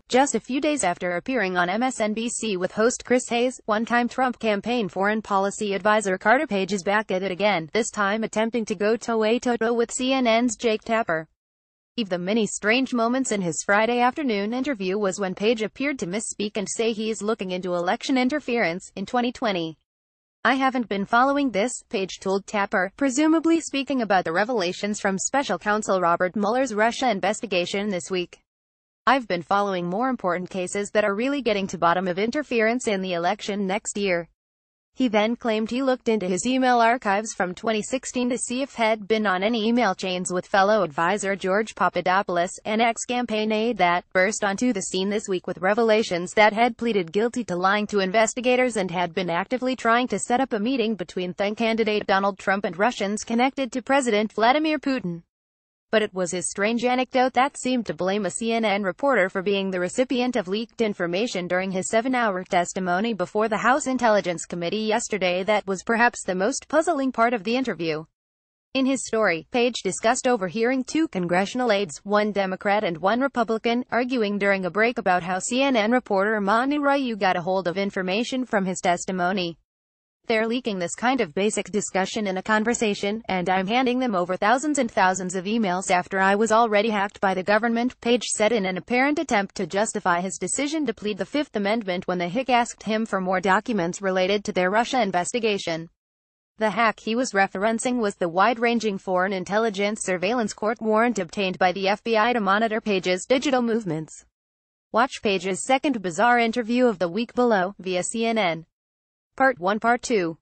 Just a few days after appearing on MSNBC with host Chris Hayes, one-time Trump campaign foreign policy advisor Carter Page is back at it again, this time attempting to go toe-to-toe with CNN's Jake Tapper. One of the many strange moments in his Friday afternoon interview was when Page appeared to misspeak and say he is looking into election interference in 2020. "I haven't been following this," Page told Tapper, presumably speaking about the revelations from special counsel Robert Mueller's Russia investigation this week. "I've been following more important cases that are really getting to bottom of interference in the election next year." He then claimed he looked into his email archives from 2016 to see if had been on any email chains with fellow advisor George Papadopoulos, an ex-campaign aide that burst onto the scene this week with revelations that had pleaded guilty to lying to investigators and had been actively trying to set up a meeting between then-candidate Donald Trump and Russians connected to President Vladimir Putin. But it was his strange anecdote that seemed to blame a CNN reporter for being the recipient of leaked information during his 7-hour testimony before the House Intelligence Committee yesterday that was perhaps the most puzzling part of the interview. In his story, Page discussed overhearing two congressional aides, one Democrat and one Republican, arguing during a break about how CNN reporter Manu Ryu got a hold of information from his testimony. "They're leaking this kind of basic discussion in a conversation, and I'm handing them over thousands and thousands of emails after I was already hacked by the government," Page said in an apparent attempt to justify his decision to plead the Fifth Amendment when the hick asked him for more documents related to their Russia investigation. The hack he was referencing was the wide-ranging foreign intelligence surveillance court warrant obtained by the FBI to monitor Page's digital movements. Watch Page's second bizarre interview of the week below, via CNN. Part 1 Part 2